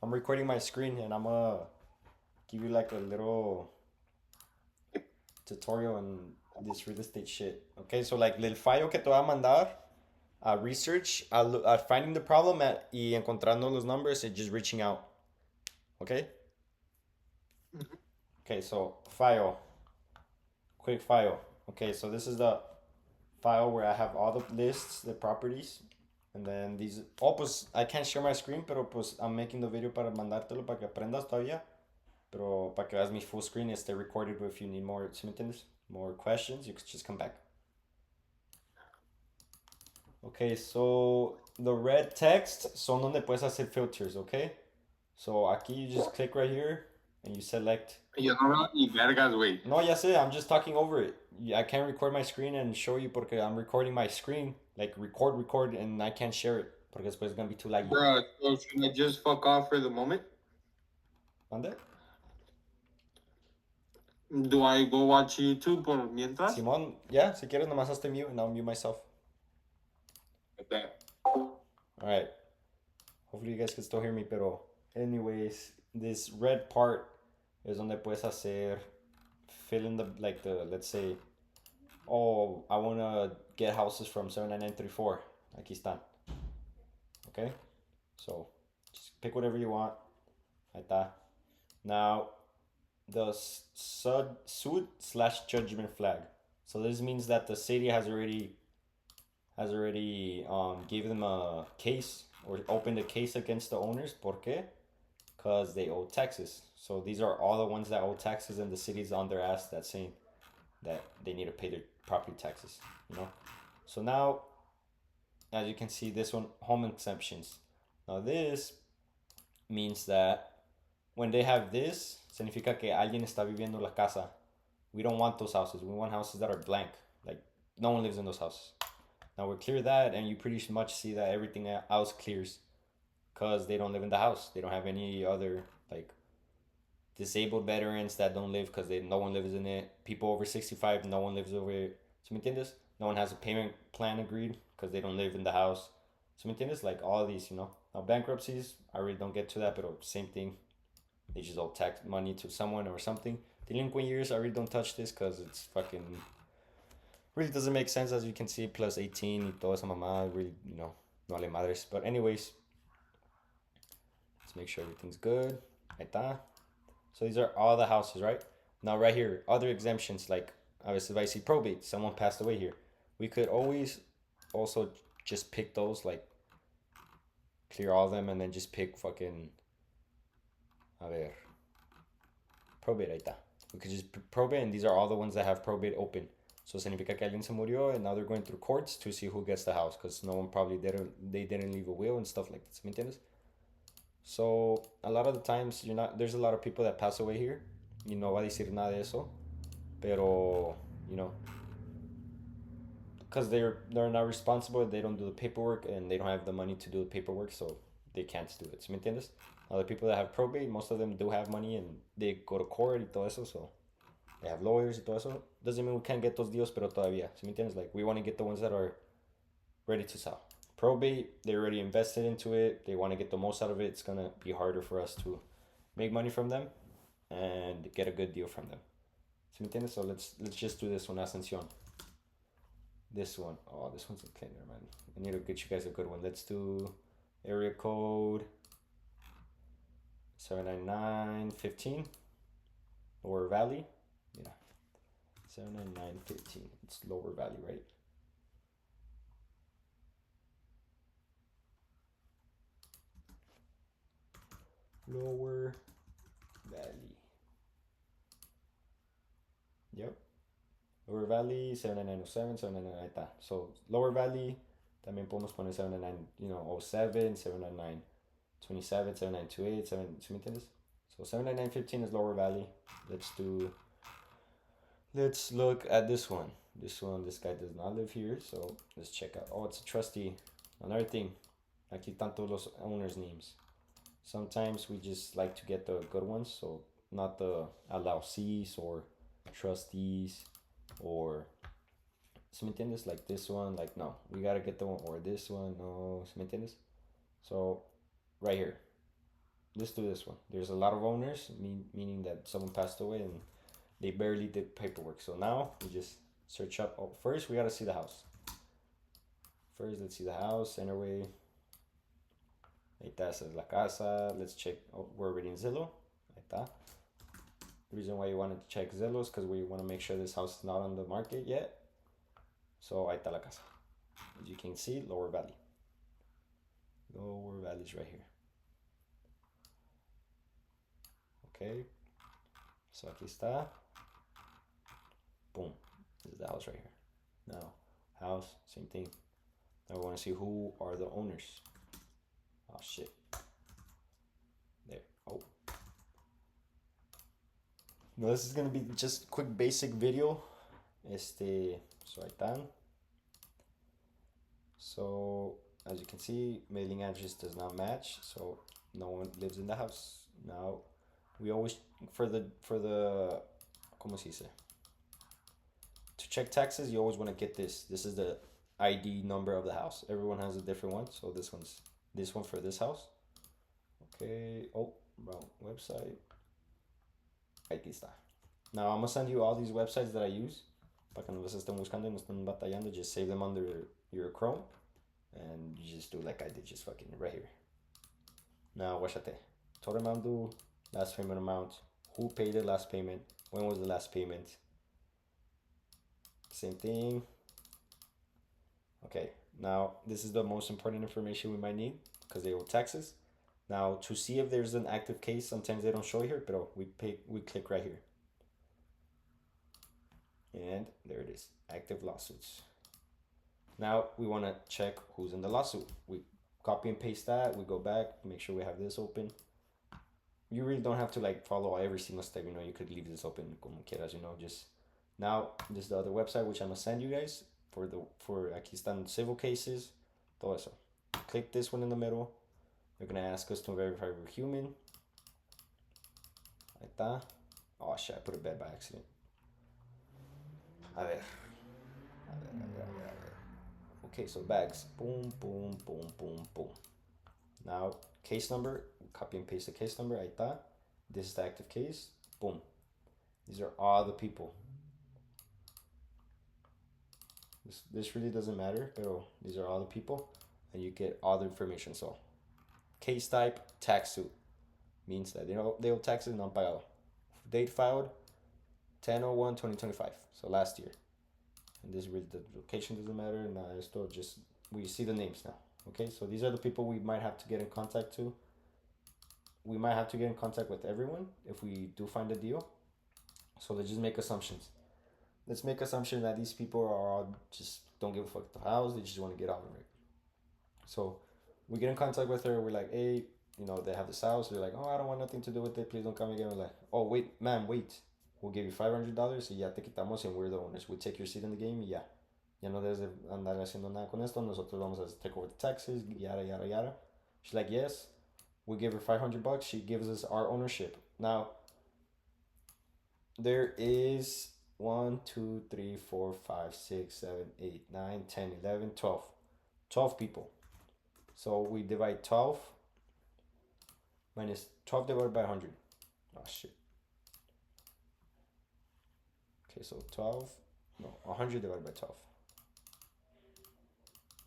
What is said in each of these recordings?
I'm recording my screen and I'm gonna give you like a little tutorial on this real estate shit. Okay, so like el fallo que te voy a mandar, research, finding the problem y encontrando los numbers and just reaching out. Okay? Okay, so file, quick file. Okay, so this is the file where I have all the lists, the properties, and then these. Oh, pues I can't share my screen, pero pues I'm making the video para mandártelo para que aprendas todavía. Pero para que veas mi full screen, esté recorded. If you need more, ¿sí me entiendes? More questions, you can just come back. Okay, so the red text son donde puedes hacer filters, okay? So aquí you just click right here and you select. Yo no veo ni vergas, güey. No, ya sé, I'm just talking over it. I can't record my screen and show you porque I'm recording my screen, like record, and I can't share it porque después it's gonna be too laggy. Bro, so should I just fuck off for the moment? ¿Mande? Do I go watch YouTube por mientras? Simón, yeah, si quieres nomás hazte mute and I'll mute myself. Okay. Alright. Hopefully you guys can still hear me, pero anyways, this red part is donde puedes hacer, fill in the, like the, let's say, oh, I want to get houses from 79934. Aquí están. Okay? So, just pick whatever you want. Ahí está. Now, the suit/judgment flag. So this means that the city has already gave them a case or opened a case against the owners. ¿Por qué? Because they owe taxes. So these are all the ones that owe taxes, and the city's on their ass that's saying that they need to pay their property taxes, you know? So now, as you can see, this one, home exemptions. Now this means that when they have this, significa que alguien está viviendo la casa. We don't want those houses. We want houses that are blank. Like, no one lives in those houses. Now we clear that, and you pretty much see that everything else clears because they don't live in the house. They don't have any other, like, disabled veterans that don't live because no one lives in it. People over 65, no one lives over it. ¿Sí me entiendes? No one has a payment plan agreed because they don't live in the house. ¿Sí me entiendes? Like all of these, you know. Now bankruptcies, I really don't get to that, but same thing. They just all tax money to someone or something. Delinquent years, I really don't touch this because it's fucking really doesn't make sense, as you can see. Plus 18 y toda esa mamá, really, you know, no vale madres. But anyways, let's make sure everything's good. Ahí está. So these are all the houses, right? Now right here, other exemptions, like obviously if I see probate, someone passed away here. We could always also just pick those, like clear all of them and then just pick fucking, a ver, probate, ahí está. We could just probate, and these are all the ones that have probate open. So significa que alguien se murió and now they're going through courts to see who gets the house because no one probably didn't leave a will and stuff like that. ¿Me entiendes? So a lot of the times there's a lot of people that pass away here. Y no va a decir nada de eso. Pero, you know, because they're not responsible, they don't do the paperwork and they don't have the money to do the paperwork, so they can't do it. ¿Sí me entiendes? Now the people that have probate, most of them do have money and they go to court y todo eso, so they have lawyers y todo eso. Doesn't mean we can't get those deals, pero todavía. ¿Sí me entiendes? Like we want to get the ones that are ready to sell. Probate, they already invested into it. They want to get the most out of it. It's gonna be harder for us to make money from them and get a good deal from them. ¿Sí me entiendes? So let's just do this one, Ascension. This one. Oh, this one's okay, never mind. I need to get you guys a good one. Let's do area code 79915. Lower Valley. Yeah. 79915. It's Lower Valley, right? Lower Valley. Yep. Lower Valley, 79907, 799, ahí está. So, Lower Valley, también podemos poner 799, you know, 07, 799, 27, 7928, 7, ¿sí me entiendes? So, 79915 is Lower Valley. Let's look at this one. This guy does not live here, so let's check out. Oh, it's a trustee. Another thing, aquí están todos los owners' names. Sometimes we just like to get the good ones, so not the LLCs or trustees or ¿sí me entiendes? Like this one, like no, we gotta get the one, or this one, no, ¿sí me entiendes? So right here, let's do this one. There's a lot of owners, meaning that someone passed away and they barely did paperwork. So now we just search up. Oh, first we gotta see the house. First, let's see the house. Anyway, ahí está, esa es la casa. Let's check. Oh, we're already in Zillow. Ahí está. The reason why you wanted to check Zillow is because we want to make sure this house is not on the market yet. So ahí está la casa. As you can see, Lower Valley. Lower Valley is right here. Okay. So aquí está. Boom. This is the house right here. Now, house, same thing. Now we want to see who are the owners. Oh shit. There. Oh. No, this is gonna be just a quick basic video. So ahí están. So as you can see, mailing address does not match, so no one lives in the house. Now we always for the ¿cómo se dice? To check taxes, you always want to get this. This is the ID number of the house. Everyone has a different one, so this one for this house. Okay. Oh, wrong website. Aquí está. Now I'm gonna send you all these websites that I use. Para que no los estén buscando y no estén batallando. Just save them under your Chrome, and you just do like I did, just fucking right here. Now, guachate. Total amount due, last payment amount, who paid the last payment, when was the last payment. Same thing. Okay, now this is the most important information we might need because they owe taxes. Now, to see if there's an active case, sometimes they don't show here, but we click right here. And there it is, active lawsuits. Now we want to check who's in the lawsuit. We copy and paste that, we go back, make sure we have this open. You really don't have to like follow every single step, you know, you could leave this open como quieras, you know, just now this is the other website which I'm gonna send you guys for aquí están civil cases, todo eso. Click this one in the middle. They're gonna ask us to verify we're human. Ahí está. Oh shit, I put a bed by accident. A ver. Okay, so bags. Boom, boom, boom, boom, boom. Now, case number. Copy and paste the case number. Ahí está. This is the active case. Boom. These are all the people. This really doesn't matter, but these are all the people. And you get all the information. So, case type, tax suit. Means that they owe taxes non pagado. Date filed, 10/01/2025. So last year. And this really, the location doesn't matter. Now esto just, we see the names now. Okay, so these are the people we might have to get in contact to. We might have to get in contact with everyone if we do find a deal. So let's just make assumptions. Let's make assumption that these people are all just don't give a fuck the house. They just want to get out of it. So we get in contact with her. We're like, hey, you know, they have this house. They're like, oh, I don't want nothing to do with it. Please don't come again. We're like, oh, wait, ma'am, wait. We'll give you $500 y ya te quitamos and we're the owners. We take your seat in the game y ya. Ya no debes de andar haciendo nada con esto. Nosotros vamos a take over the taxes, yada, yada, yada. She's like, yes. We give her $500. She gives us our ownership. Now, there is 1, 2, 3, 4, 5, 6, 7, 8, 9, 10, 11, 12. 12 people. So we divide 12 minus 12 divided by 100. Oh, shit. Okay, so 12, no, 100 divided by 12.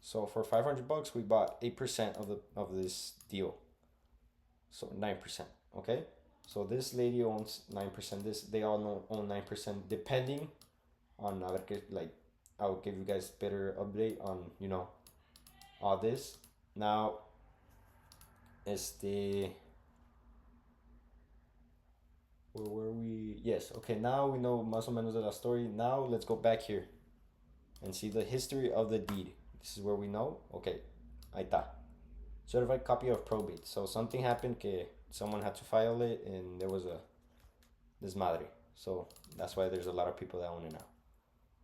So for $500, we bought 8% of this deal. So 9%, okay? So this lady owns 9%. They all own 9%, depending on, like, I'll give you guys better update on, you know, all this. Now, where were we? Yes, okay, now we know más o menos de la story. Now let's go back here and see the history of the deed. This is where we know. Okay, ahí está. Certified copy of probate. So something happened que someone had to file it and there was a desmadre. So that's why there's a lot of people that own it now.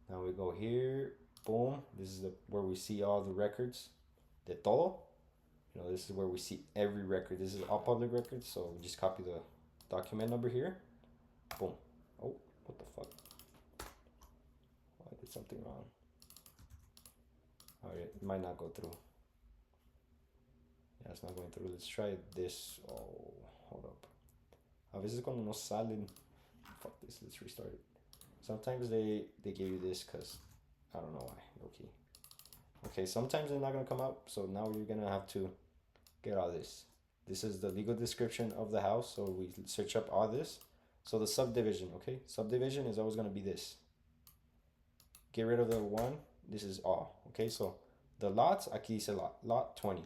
Now we go here, boom. This is where we see all the records. De todo. You know, this is where we see every record. This is all public records. So we just copy the document number here. Boom. Oh, what the fuck? Oh, I did something wrong. Alright, it might not go through. Yeah, it's not going through. Let's try this. Oh. A veces cuando no salen, fuck this, let's restart it. Sometimes they give you this because I don't know why. Okay. Okay, sometimes they're not gonna come out, so now you're gonna have to get all this. This is the legal description of the house, so we search up all this. So the subdivision, okay? Subdivision is always gonna be this. Get rid of the one. This is all, okay? So the lots, aquí dice lot 20.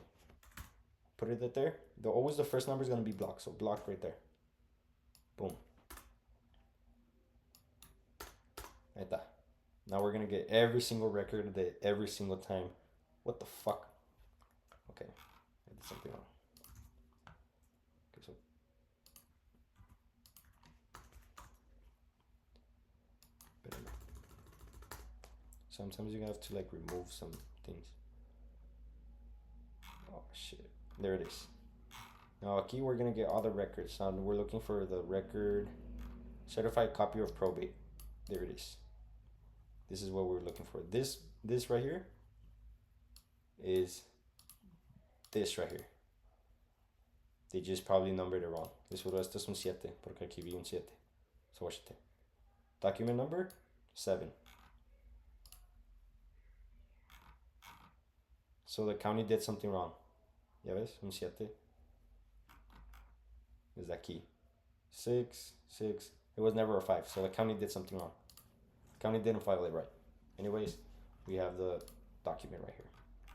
Put it there. Always the first number is gonna be block, so block right there. Boom. Ahí está. Now we're gonna get every single record that every single time. What the fuck? Okay, I did something wrong. Okay, so sometimes you have to like remove some things. Oh shit, there it is. Now aquí we're gonna get all the records. Now we're looking for the record, certified copy of probate. There it is. This is what we're looking for. This right here is this right here. They just probably numbered it wrong. Este es un 7, porque aquí vi un 7. So watch it. Document number 7. So the county did something wrong. Ya ves? Un 7. Is that key? 6, 6. It was never a 5. So the county did something wrong. The county didn't file it right. Anyways, we have the document right here.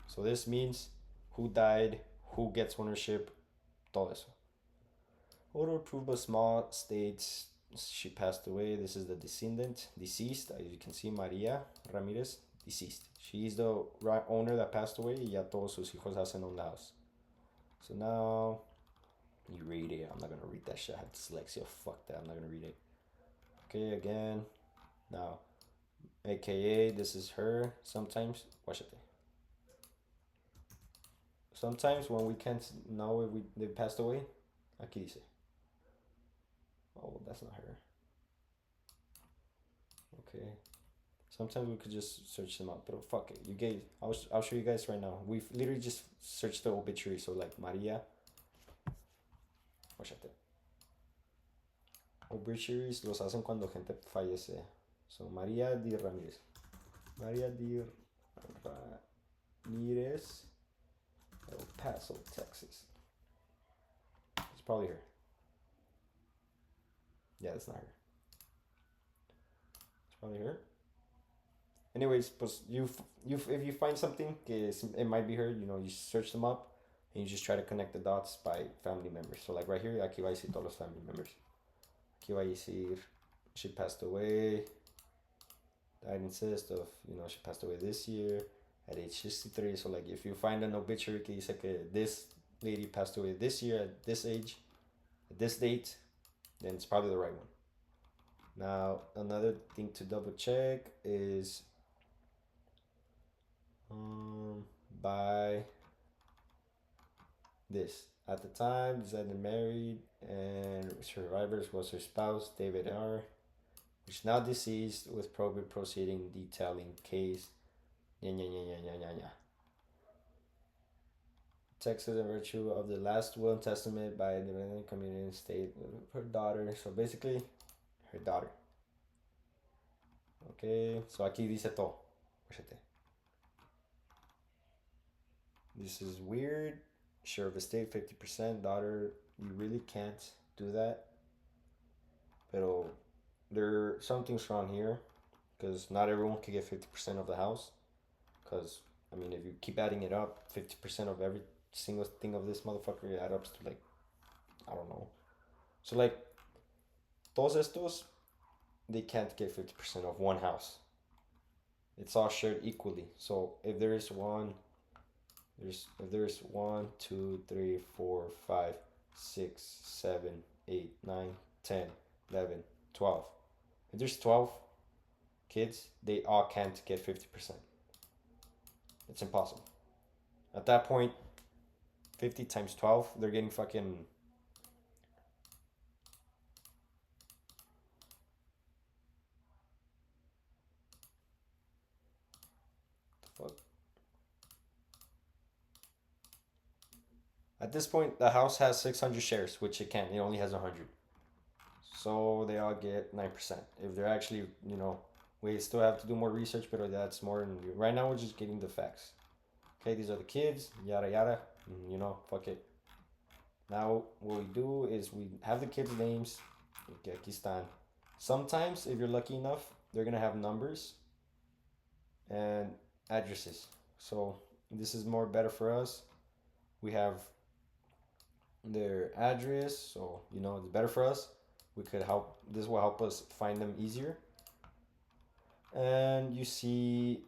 So this means who died, who gets ownership, todo eso. Order approved by small states. She passed away. This is the descendant, deceased. As you can see, Maria Ramirez, deceased. She's the owner that passed away. Y ya todos sus hijos hacen own the house. So now you read it. I'm not gonna read that shit. I have dyslexia. Fuck that. I'm not gonna read it. Okay, again. Now, AKA, this is her. Sometimes, watch it. Sometimes when we can't know if they passed away, aquí dice. Oh, that's not her. Okay. Sometimes we could just search them up, but fuck it. You guys, I'll show you guys right now. We've literally just searched the obituary. So like Maria. Watch it. Obituaries los hacen cuando gente fallece. So Maria Di Ramirez. Maria Di Ramirez, El Paso, Texas. It's probably her. Yeah, that's not her. It's probably her. Anyways, pues if you find something, it might be her, you know, you search them up and you just try to connect the dots by family members. So like right here, aquí va a decir todos los family members. Aquí va a decir she passed away, died incest of, you know, she passed away this year at age 63. So like if you find an obituary que dice que this lady passed away this year at this age, at this date, then it's probably the right one. Now another thing to double check is by this. At the time, decided married, and survivors was her spouse, David R., which is now deceased, with probate proceeding detailing case. Texas in virtue of the last will and testament by the community and state of her daughter. So basically, her daughter. Okay, so aquí dice todo. This is weird. Share of estate 50%. Daughter, you really can't do that. Pero there's something's wrong here, because not everyone can get 50% of the house. Because I mean, if you keep adding it up, 50% of every single thing of this motherfucker, it adds up to like, I don't know. So like, todos estos, they can't get 50% of one house. It's all shared equally. So if there's 1, 2, 3, 4, 5, 6, 7, 8, 9, 10, 11, 12. If there's 12 kids, they all can't get 50%. It's impossible. At that point, 50 times 12, they're getting fucking... Fuck. At this point, the house has 600 shares, which it can't. It only has 100. So they all get 9%. If they're actually, we still have to do more research, but that's more. Right now, we're just getting the facts. Okay, these are the kids, yada yada. Fuck it. Now, what we do is we have the kids' names. Okay, aquí están. Sometimes, if you're lucky enough, they're gonna have numbers and addresses. So this is more better for us. We have their address, so it's better for us. We could help. This will help us find them easier. And you see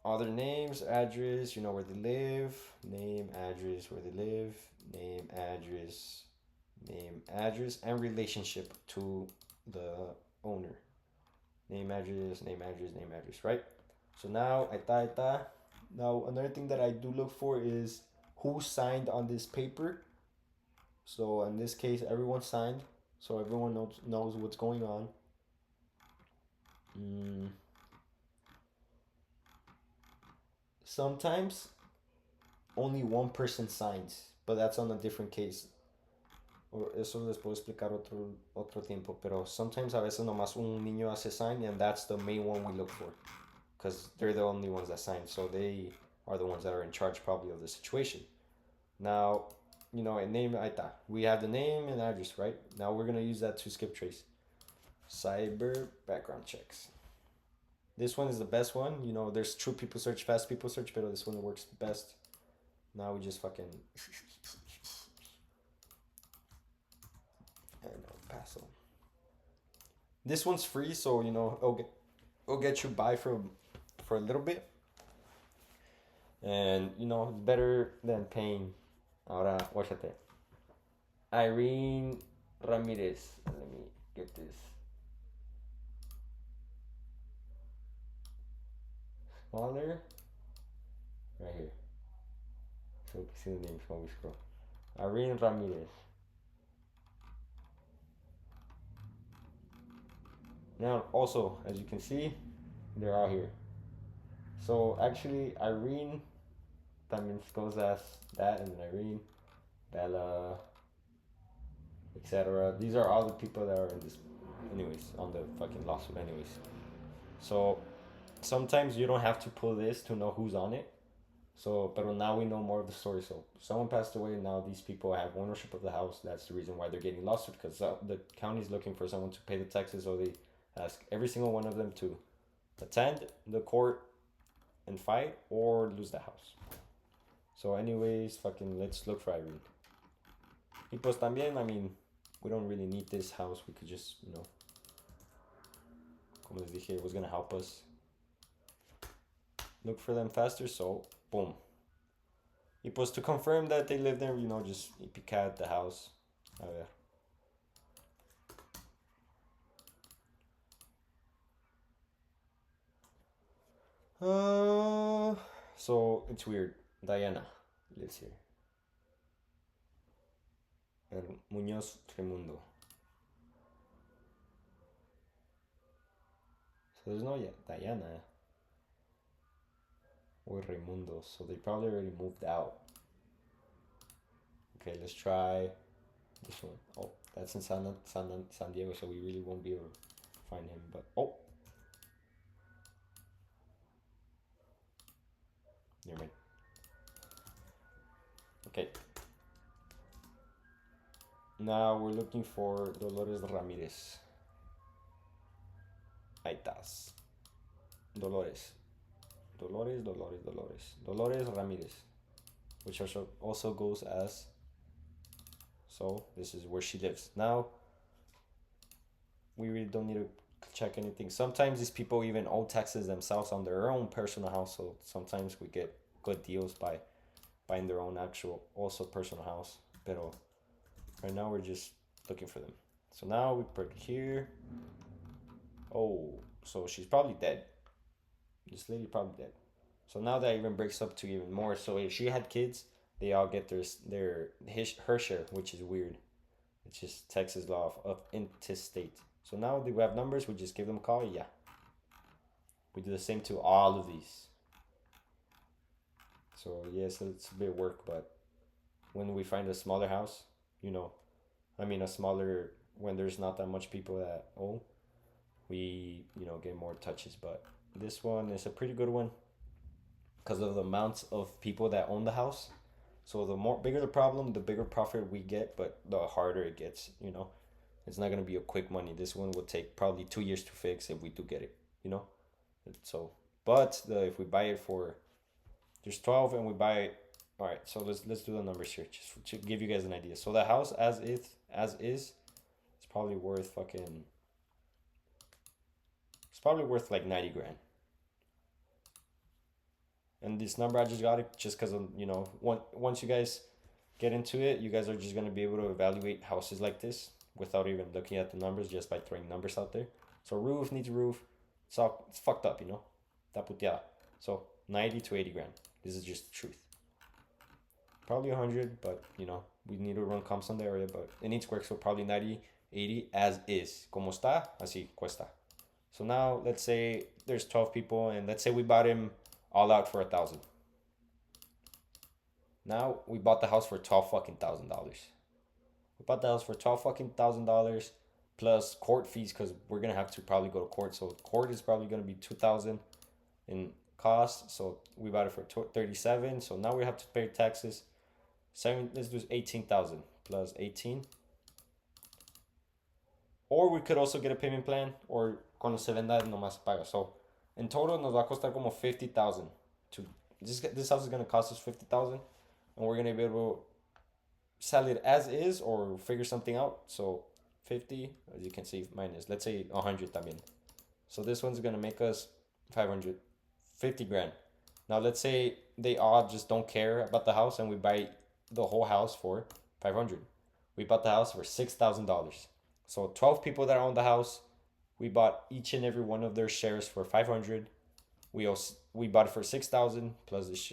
all their names, address, where they live, name, address, where they live, name, address, and relationship to the owner. Name, address, name, address, name, address, right? So now, aita. Now, another thing that I do look for is who signed on this paper. So in this case, everyone signed, so everyone knows what's going on. Mm. Sometimes only one person signs, but that's on a different case. Or eso les puedo explicar otro tiempo, pero sometimes a veces nomás un niño hace sign, and that's the main one we look for, because they're the only ones that sign, so they are the ones that are in charge probably of the situation. Now, a name, we have the name and address, right? Now we're gonna use that to skip trace. Cyber background checks. This one is the best one. There's true people search, fast people search, but this one works best. Now we just fucking and pass them. This one's free, so it'll get you by for a little bit, and it's better than paying. Ahora, watchate. Irene Ramirez. Let me get this. Smaller. Right here. So you can see the names while we scroll. Irene Ramirez. Now, also, as you can see, they're all here. So actually, Irene también goes as that, and Irene, Bella, etc. These are all the people that are in this, anyways, on the fucking lawsuit, anyways. So sometimes you don't have to pull this to know who's on it. So, but now we know more of the story. So, someone passed away. Now these people have ownership of the house. That's the reason why they're getting lawsuit, because the county's looking for someone to pay the taxes. So they ask every single one of them to attend the court and fight or lose the house. So, anyways, fucking let's look for Irene. Y pues también, we don't really need this house. We could just, como les dije, it was gonna help us look for them faster. So, boom. Y pues to confirm that they live there, just picar at the house. A ver. So it's weird. Diana lives here. Muñoz Raimundo. So there's no Diana or Raimundo, so they probably already moved out. Okay, let's try this one. Oh, that's in San Diego, so we really won't be able to find him. But never mind. Okay. Now we're looking for Dolores Ramirez. Ahí estás. Dolores Ramirez, which also goes as. So this is where she lives. Now we really don't need to check anything. Sometimes these people even owe taxes themselves on their own personal house, so sometimes we get good deals by buying their own actual also personal house. Pero right now we're just looking for them. So now we put here. Oh, so she's probably dead. This lady probably dead. So now that even breaks up to even more. So if she had kids, they all get her share, which is weird. It's just Texas law of intestate. So now that we have numbers, we just give them a call. Yeah. We do the same to all of these. So yes, it's a bit of work, but when we find a smaller house, a smaller when there's not that much people that own, we get more touches. But this one is a pretty good one because of the amounts of people that own the house. So the more bigger the problem, the bigger profit we get, but the harder it gets. It's not gonna be a quick money. This one will take probably 2 years to fix if we do get it. You know, so but if we buy it for there's 12 and we buy it. All right, so let's do the numbers here just to give you guys an idea. So the house as is, it's probably worth fucking. It's probably worth like 90 grand. And this number I just got it just because of once you guys get into it, you guys are just gonna be able to evaluate houses like this without even looking at the numbers, just by throwing numbers out there. So roof needs a roof. It's fucked up, Ta puteada. So 90 to 80 grand. This is just the truth. Probably 100, but we need to run comps on the area, but it needs work, so probably 90, 80 as is. Como está, así cuesta. So now let's say there's 12 people, and let's say we bought him all out for 1,000. Now we bought the house for $12,000. We bought the house for $12,000 plus court fees, because we're gonna have to probably go to court. So court is probably gonna be 2,000 in cost. So we bought it for 37. So now we have to pay taxes. Let's do 18,000 plus 18. Or we could also get a payment plan, or cuando se venda nomás paga. So in total nos va a costar como 50,000 to this house is gonna cost us 50,000, and we're gonna be able to sell it as is or figure something out. So 50, as you can see, minus, let's say 100 también. So this one's gonna make us 550 grand. Now let's say they all just don't care about the house, and we buy the whole house for 500. We bought the house for $6,000. So 12 people that own the house, we bought each and every one of their shares for 500. We bought it for 6,000 plus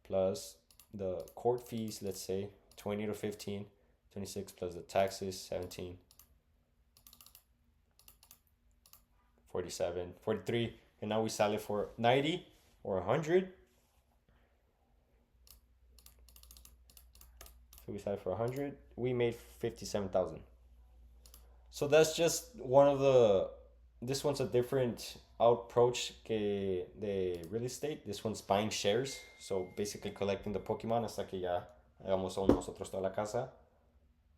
plus the court fees. Let's say 20 to 15, 26 plus the taxes 17, 47, 43, and now we sell it for 90 or 100. So we sell it for 100. We made 57,000. So that's just one of the. This one's a different approach que the real estate. This one's buying shares. So basically collecting the Pokemon hasta que ya hagamos nosotros toda la casa.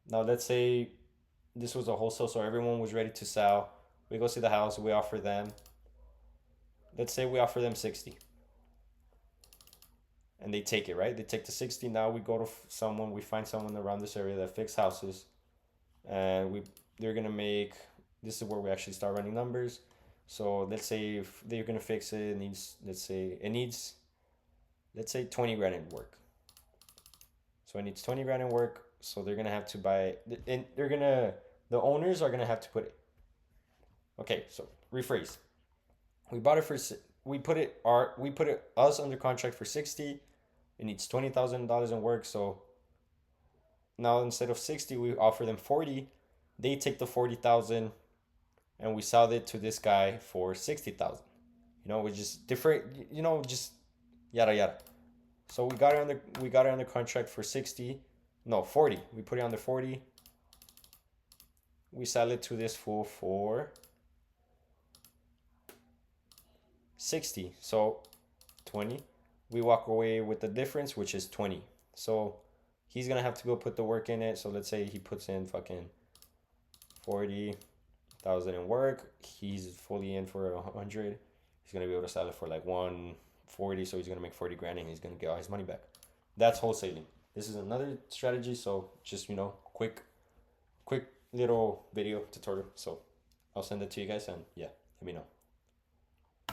Now let's say this was a wholesale, so everyone was ready to sell. We go see the house. We offer them. Let's say we offer them 60. And they take it, right? They take the 60. Now we go to someone. We find someone around this area that fix houses, and they're gonna make. This is where we actually start running numbers. So let's say if they're gonna fix it, it needs. Let's say 20 grand in work. So it needs 20 grand in work. So they're gonna have to buy, and the owners are gonna have to put it. Okay, so rephrase. We bought it for. We put it us under contract for 60. It needs $20,000 in work. So now instead of 60, we offer them 40. They take the 40,000, and we sell it to this guy for 60,000. Which is different. Just yada yada. So we got it under contract for 60. No, 40. We put it under 40. We sell it to this fool for 60. So 20. We walk away with the difference, which is 20. So he's gonna have to go put the work in it. So let's say he puts in fucking 40,000 in work. He's fully in for 100. He's gonna be able to sell it for like 140. So he's gonna make 40 grand, and he's gonna get all his money back. That's wholesaling. This is another strategy. So just quick little video tutorial. So I'll send it to you guys, and yeah, let me know.